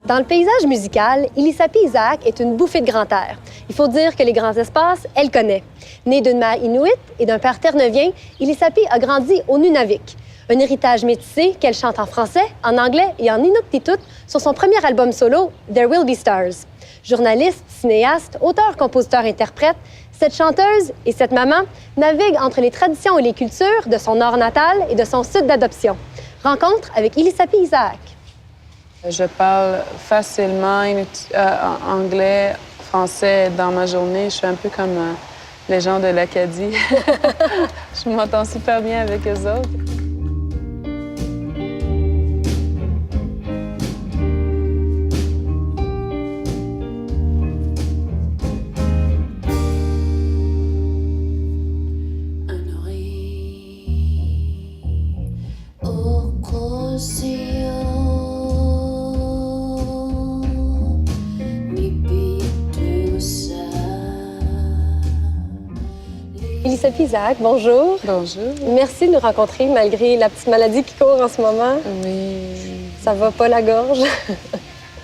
Dans le paysage musical, Ilisapi Isaac est une bouffée de grand air. Il faut dire que les grands espaces, elle connaît. Née d'une mère inuit et d'un père terre-neuvien, Ilisapi a grandi au Nunavik. Un héritage métissé qu'elle chante en français, en anglais et en inuktitut sur son premier album solo, There Will Be Stars. Journaliste, cinéaste, auteur, compositeur, interprète, cette chanteuse et cette maman naviguent entre les traditions et les cultures de son nord natal et de son sud d'adoption. Rencontre avec Ilisapi Isaac. Je parle facilement anglais, français dans ma journée. Je suis un peu comme les gens de l'Acadie. Je m'entends super bien avec eux autres. Ilisapi Isaac, bonjour. Bonjour. Merci de nous rencontrer malgré la petite maladie qui court en ce moment. Oui. Ça va pas la gorge?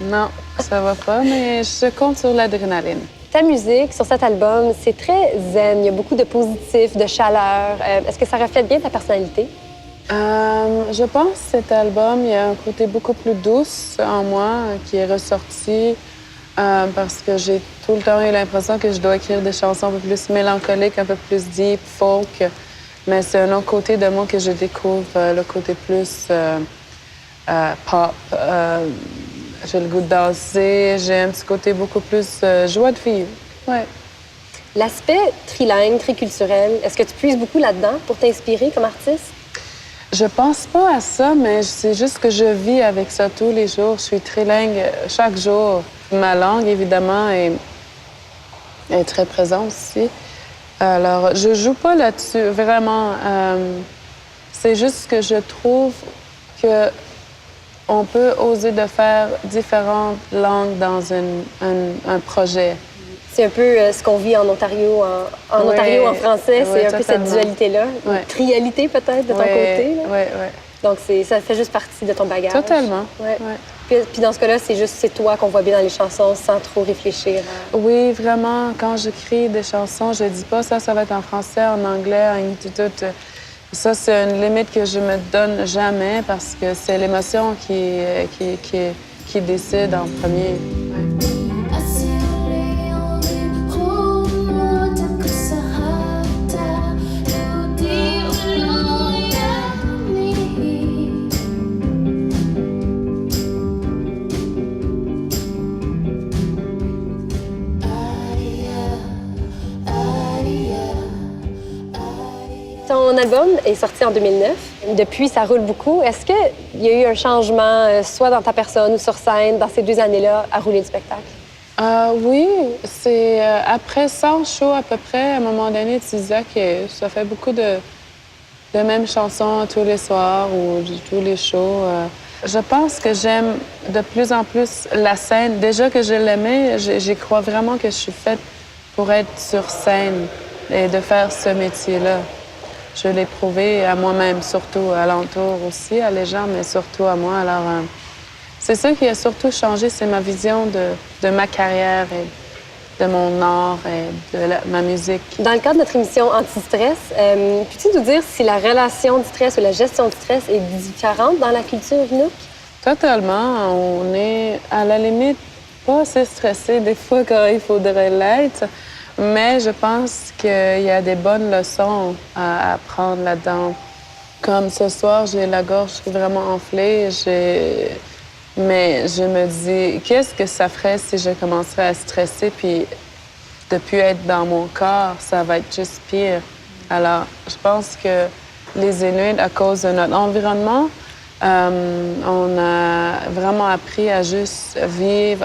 Non, ça va pas, mais je compte sur l'adrénaline. Ta musique sur cet album, c'est très zen. Il y a beaucoup de positif, de chaleur. Est-ce que ça reflète bien ta personnalité? Je pense que cet album, il y a un côté beaucoup plus douce en moi qui est ressorti parce que j'ai tout le temps eu l'impression que je dois écrire des chansons un peu plus mélancoliques, un peu plus deep, folk. Mais c'est un autre côté de moi que je découvre, le côté plus pop. J'ai le goût de danser, j'ai un petit côté beaucoup plus joie de vivre. Ouais. L'aspect trilingue, triculturel, est-ce que tu puises beaucoup là-dedans pour t'inspirer comme artiste? Je pense pas à ça, mais c'est juste que je vis avec ça tous les jours. Je suis trilingue chaque jour. Ma langue, évidemment, est très présente aussi. Alors, je joue pas là-dessus, vraiment. C'est juste que je trouve que on peut oser de faire différentes langues dans un projet. C'est un peu ce qu'on vit en Ontario, en Ontario, en français. C'est un peu cette dualité-là. Ouais. Une trialité, peut-être, de ton côté. Oui, oui. Donc, ça fait juste partie de ton bagage. Totalement. Ouais. Ouais. Puis dans ce cas-là, c'est toi qu'on voit bien dans les chansons sans trop réfléchir. Oui, vraiment. Quand j'écris des chansons, je dis pas ça va être en français, en anglais, en inuktitut. Ça, c'est une limite que je me donne jamais parce que c'est l'émotion qui décide en premier. Ouais. Ton album est sorti en 2009. Depuis, ça roule beaucoup. Est-ce qu'il y a eu un changement, soit dans ta personne ou sur scène, dans ces 2 années-là, à rouler le spectacle? Oui, c'est après 100 shows à peu près, à un moment donné, tu disais que ça fait beaucoup de mêmes chansons tous les soirs ou tous les shows. Je pense que j'aime de plus en plus la scène. Déjà que je l'aimais, j'y crois vraiment que je suis faite pour être sur scène et de faire ce métier-là. Je l'ai prouvé à moi-même, surtout à l'entour aussi, à les gens, mais surtout à moi. Alors, c'est ça qui a surtout changé, c'est ma vision de ma carrière et de mon art et de ma musique. Dans le cadre de notre émission Anti-stress, peux-tu nous dire si la relation du stress ou la gestion du stress est différente dans la culture Inuk? Totalement. On est, à la limite, pas assez stressé des fois quand il faudrait l'être. Mais je pense qu'il y a des bonnes leçons à apprendre là-dedans. Comme ce soir, j'ai la gorge vraiment enflée. Mais je me dis, qu'est-ce que ça ferait si je commencerais à stresser puis de plus être dans mon corps? Ça va être juste pire. Alors, je pense que les Inuits, à cause de notre environnement, on a vraiment appris à juste vivre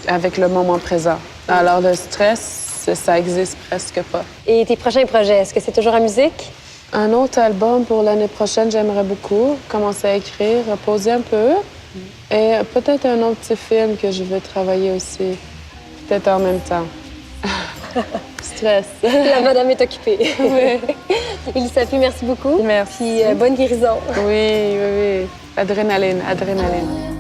avec le moment présent. Alors, le stress, ça existe presque pas. Et tes prochains projets, est-ce que c'est toujours en musique? Un autre album pour l'année prochaine, j'aimerais beaucoup commencer à écrire, reposer un peu. Et peut-être un autre petit film que je veux travailler aussi, peut-être en même temps. Stress. La madame est occupée. Oui. Ilisapi, merci beaucoup. Merci. Puis bonne guérison. Oui, oui, oui. Adrénaline, adrénaline.